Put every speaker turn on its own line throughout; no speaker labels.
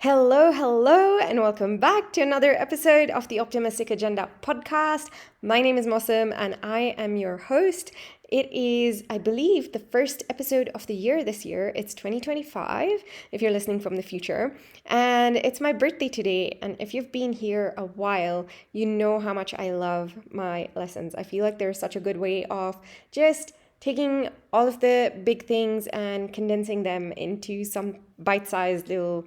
Hello, and welcome back to another episode of the Optimistic Agenda podcast. My name is Mossam, and I am your host. It is, I believe, the first episode of the year this year. It's 2025, if you're listening from the future. And it's my birthday today. And if you've been here a while, you know how much I love my lessons. I feel like they're such a good way of just taking all of the big things and condensing them into some bite-sized little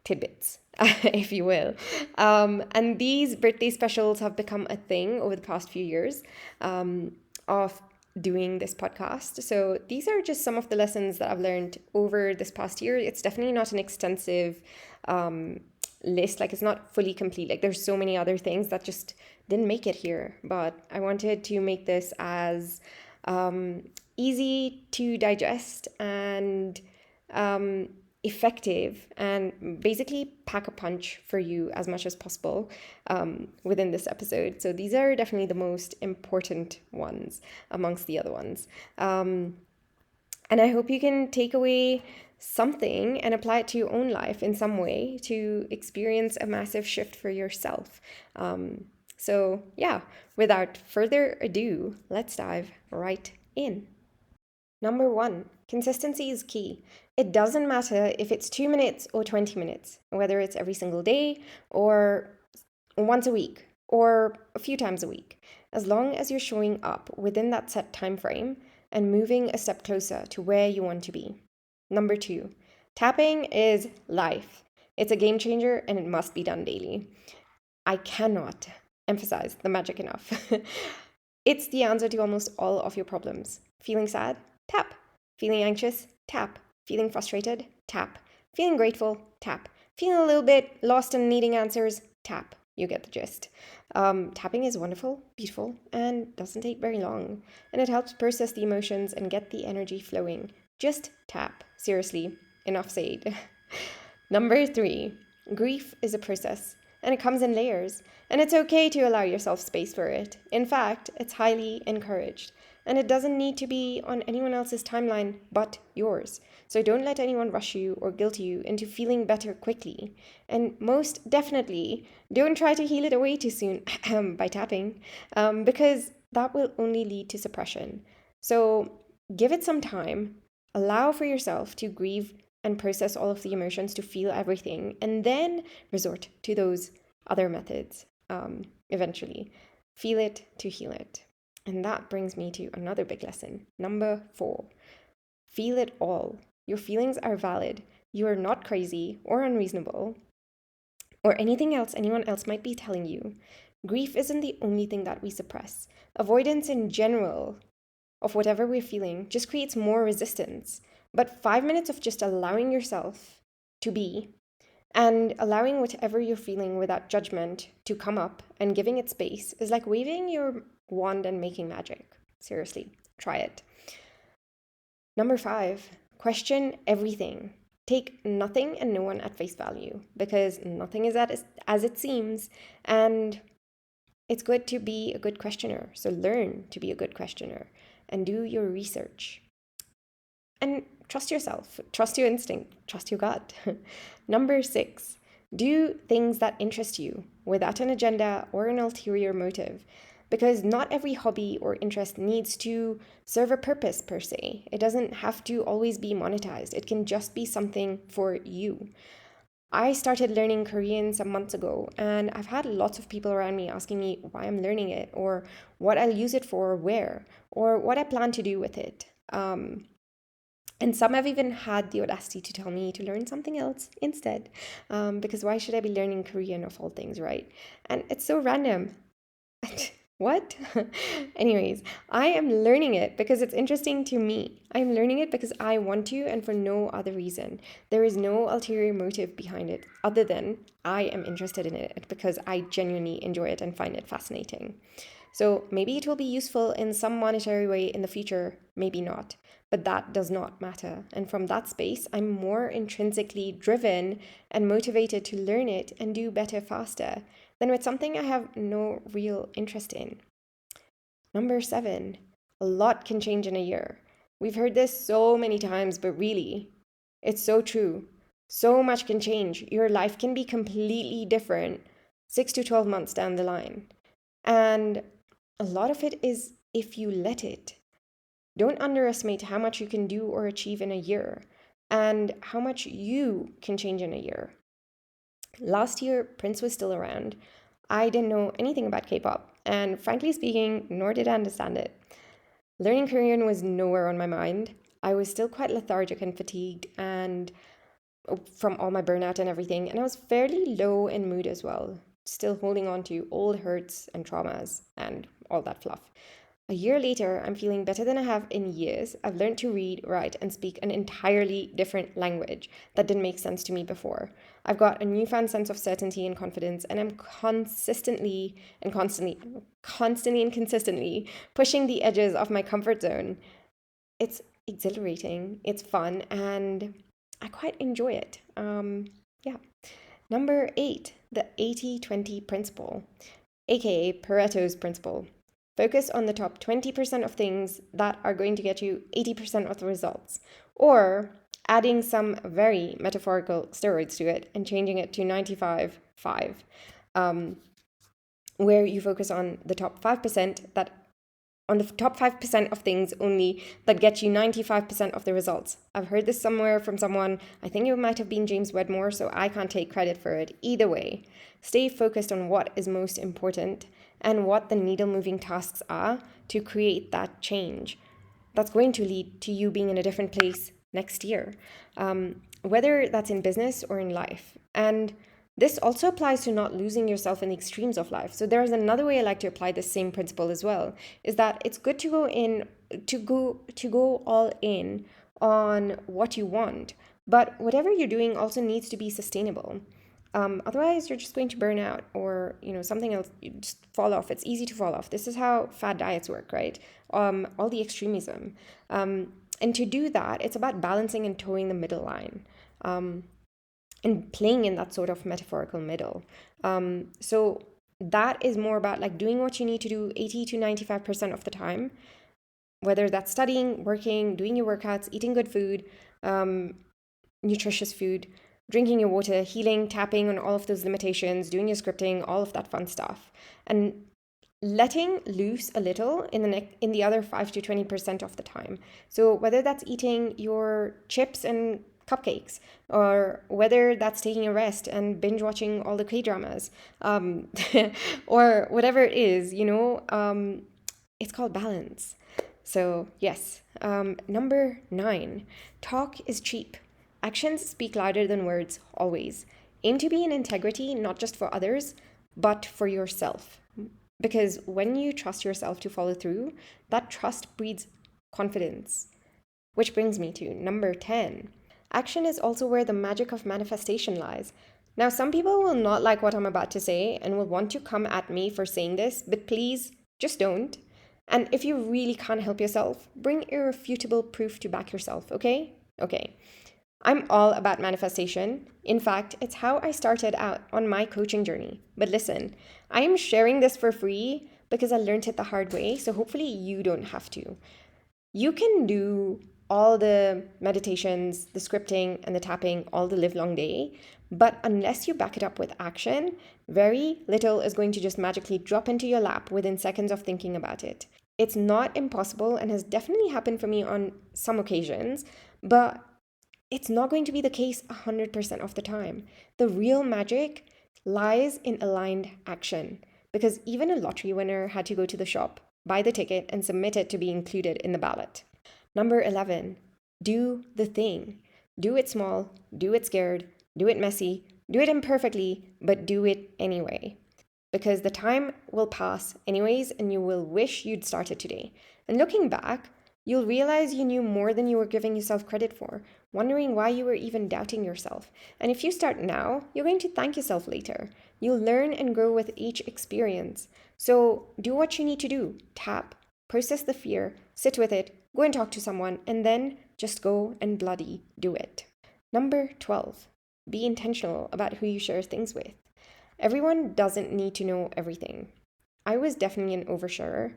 tidbits, if you will. And these birthday specials have become a thing over the past few years of doing this podcast. So these are just some of the lessons that I've learned over this past year. It's definitely not an extensive list, like it's not fully complete. Like there's so many other things that just didn't make it here. But I wanted to make this as easy to digest and effective and basically pack a punch for you as much as possible within this episode. So these are definitely the most important ones amongst the other ones. And I hope you can take away something and apply it to your own life in some way to experience a massive shift for yourself. So yeah, without further ado, let's dive right in. Number one, consistency is key. It doesn't matter if it's 2 minutes or 20 minutes, whether it's every single day or once a week or a few times a week. As long as you're showing up within that set time frame and moving a step closer to where you want to be. Number two, tapping is life. It's a game changer and it must be done daily. I cannot emphasize the magic enough. It's the answer to almost all of your problems. Feeling sad? Tap. Feeling anxious? Tap. Feeling frustrated? Tap. Feeling grateful? Tap. Feeling a little bit lost and needing answers? Tap. You get the gist. Tapping is wonderful, beautiful, and doesn't take very long. And it helps process the emotions and get the energy flowing. Just tap. Seriously, enough said. Number three, grief is a process and it comes in layers. And it's okay to allow yourself space for it. In fact, it's highly encouraged. And it doesn't need to be on anyone else's timeline but yours. So don't let anyone rush you or guilt you into feeling better quickly. And most definitely, don't try to heal it away too soon by tapping, because that will only lead to suppression. So give it some time, allow for yourself to grieve and process all of the emotions, to feel everything, and then resort to those other methods eventually. Feel it to heal it. And that brings me to another big lesson. Number four, feel it all. Your feelings are valid. You are not crazy or unreasonable or anything else anyone else might be telling you. Grief isn't the only thing that we suppress. Avoidance in general of whatever we're feeling just creates more resistance. But 5 minutes of just allowing yourself to be and allowing whatever you're feeling without judgment to come up and giving it space is like waving your wand and making magic. Seriously, try it. Number five, question everything. Take nothing and no one at face value because nothing is as it seems. And it's good to be a good questioner. So learn to be a good questioner and do your research. And trust yourself, trust your instinct, trust your gut. Number six, do things that interest you without an agenda or an ulterior motive. Because not every hobby or interest needs to serve a purpose per se. It doesn't have to always be monetized. It can just be something for you. I started learning Korean some months ago, and I've had lots of people around me asking me why I'm learning it, or what I'll use it for, where, or what I plan to do with it. And some have even had the audacity to tell me to learn something else instead, because why should I be learning Korean of all things, right? And it's so random. What? Anyways, I am learning it because it's interesting to me. I'm learning it because I want to and for no other reason. There is no ulterior motive behind it other than I am interested in it because I genuinely enjoy it and find it fascinating. So maybe it will be useful in some monetary way in the future, maybe not. But that does not matter. And from that space, I'm more intrinsically driven and motivated to learn it and do better faster than with something I have no real interest in. Number seven, a lot can change in a year. We've heard this so many times, but really, it's so true. So much can change. Your life can be completely different 6 to 12 months down the line. And a lot of it is if you let it. Don't underestimate how much you can do or achieve in a year and how much you can change in a year. Last year, Prince was still around. I didn't know anything about K pop, and frankly speaking, nor did I understand it. Learning Korean was nowhere on my mind. I was still quite lethargic and fatigued, and from all my burnout and everything, and I was fairly low in mood as well, still holding on to old hurts and traumas and all that fluff. A year later, I'm feeling better than I have in years. I've learned to read, write, and speak an entirely different language that didn't make sense to me before. I've got a newfound sense of certainty and confidence, and I'm constantly and consistently pushing the edges of my comfort zone. It's exhilarating, it's fun, and I quite enjoy it. Yeah. Number 8, the 80-20 principle, aka Pareto's principle. Focus on the top 20% of things that are going to get you 80% of the results. Or adding some very metaphorical steroids to it and changing it to 95-5, where you focus on the top 5% that on the top 5% of things only that get you 95% of the results. I've heard this somewhere from someone. I think it might have been James Wedmore, so I can't take credit for it. Either way, stay focused on what is most important and what the needle moving tasks are to create that change. That's going to lead to you being in a different place next year, whether that's in business or in life. And this also applies to not losing yourself in the extremes of life. So there's another way I like to apply this same principle as well, is that it's good to go all in on what you want, but whatever you're doing also needs to be sustainable. Otherwise, you're just going to burn out, or something else. You just fall off. It's easy to fall off. This is how fad diets work, right? All the extremism, and to do that, it's about balancing and towing the middle line. And playing in that sort of metaphorical middle. So that is more about like doing what you need to do 80 to 95% of the time, whether that's studying, working, doing your workouts, eating good food, nutritious food, drinking your water, healing, tapping on all of those limitations, doing your scripting, all of that fun stuff. And letting loose a little in the other 5 to 20% of the time. So whether that's eating your chips and cupcakes, or whether that's taking a rest and binge watching all the K-dramas, or whatever it is, it's called balance. So yes, number 9, talk is cheap. Actions speak louder than words, always. Aim to be in integrity, not just for others, but for yourself. Because when you trust yourself to follow through, that trust breeds confidence. Which brings me to number 10. Action is also where the magic of manifestation lies. Now, some people will not like what I'm about to say and will want to come at me for saying this, but please just don't. And if you really can't help yourself, bring irrefutable proof to back yourself, okay? Okay. I'm all about manifestation. In fact, it's how I started out on my coaching journey. But listen, I am sharing this for free because I learned it the hard way, so hopefully you don't have to. You can do all the meditations, the scripting, and the tapping all the live long day, but unless you back it up with action, very little is going to just magically drop into your lap within seconds of thinking about it. It's not impossible and has definitely happened for me on some occasions, but it's not going to be the case 100% of the time. The real magic lies in aligned action, because even a lottery winner had to go to the shop, buy the ticket, and submit it to be included in the ballot. Number 11, do the thing. Do it small, do it scared, do it messy, do it imperfectly, but do it anyway. Because the time will pass anyways, and you will wish you'd started today. And looking back, you'll realize you knew more than you were giving yourself credit for, wondering why you were even doubting yourself. And if you start now, you're going to thank yourself later. You'll learn and grow with each experience. So do what you need to do. Tap, process the fear, sit with it, go and talk to someone, and then just go and bloody do it. Number 12, be intentional about who you share things with. Everyone doesn't need to know everything. I was definitely an oversharer.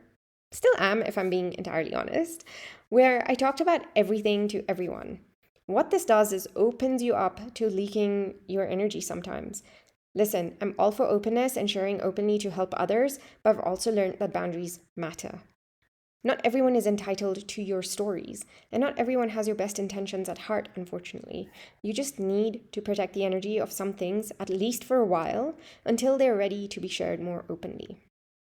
Still am, if I'm being entirely honest, where I talked about everything to everyone. What this does is opens you up to leaking your energy sometimes. Listen, I'm all for openness and sharing openly to help others, but I've also learned that boundaries matter. Not everyone is entitled to your stories, and not everyone has your best intentions at heart, unfortunately. You just need to protect the energy of some things, at least for a while, until they're ready to be shared more openly.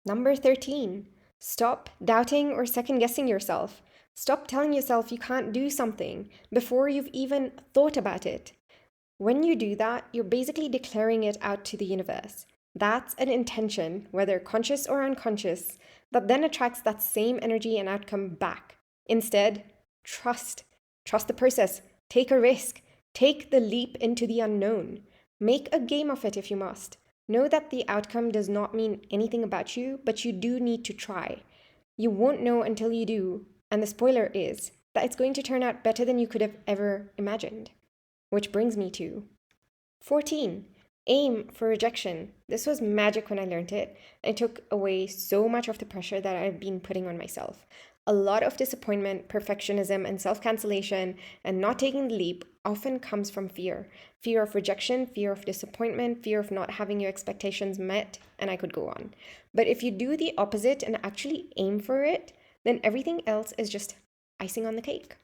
Number 13, stop doubting or second guessing yourself. Stop telling yourself you can't do something before you've even thought about it. When you do that, you're basically declaring it out to the universe. That's an intention, whether conscious or unconscious, that then attracts that same energy and outcome back. Instead, trust. Trust the process. Take a risk. Take the leap into the unknown. Make a game of it if you must. Know that the outcome does not mean anything about you, but you do need to try. You won't know until you do, and the spoiler is that it's going to turn out better than you could have ever imagined. Which brings me to 14. Aim for rejection. This was magic when I learned it. It took away so much of the pressure that I've been putting on myself. A lot of disappointment, perfectionism, and self-cancellation and not taking the leap often comes from fear. Fear of rejection, fear of disappointment, fear of not having your expectations met, and I could go on. But if you do the opposite and actually aim for it, then everything else is just icing on the cake.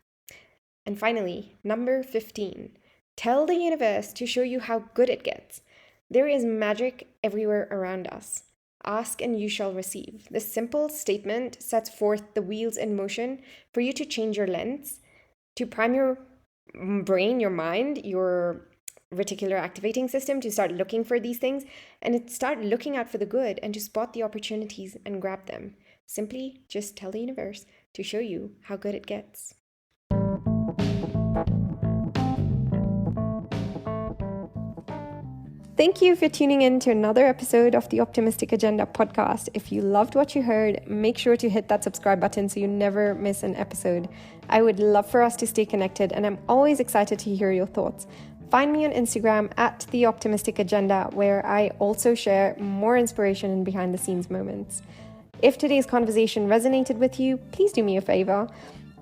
And finally, number 15. Tell the universe to show you how good it gets. There is magic everywhere around us. Ask and you shall receive. This simple statement sets forth the wheels in motion for you to change your lens, to prime your brain, your mind, your reticular activating system to start looking for these things and to start looking out for the good and to spot the opportunities and grab them. Simply just tell the universe to show you how good it gets. Thank you for tuning in to another episode of the Optimistic Agenda podcast. If you loved what you heard, make sure to hit that subscribe button so you never miss an episode. I would love for us to stay connected, and I'm always excited to hear your thoughts. Find me on Instagram at The Optimistic Agenda, where I also share more inspiration and behind the scenes moments. If today's conversation resonated with you, please do me a favor.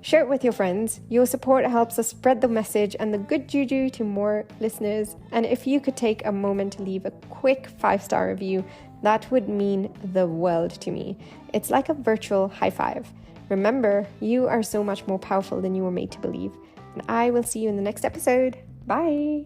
Share it with your friends. Your support helps us spread the message and the good juju to more listeners. And if you could take a moment to leave a quick 5-star review, that would mean the world to me. It's like a virtual high five. Remember, you are so much more powerful than you were made to believe. And I will see you in the next episode. Bye.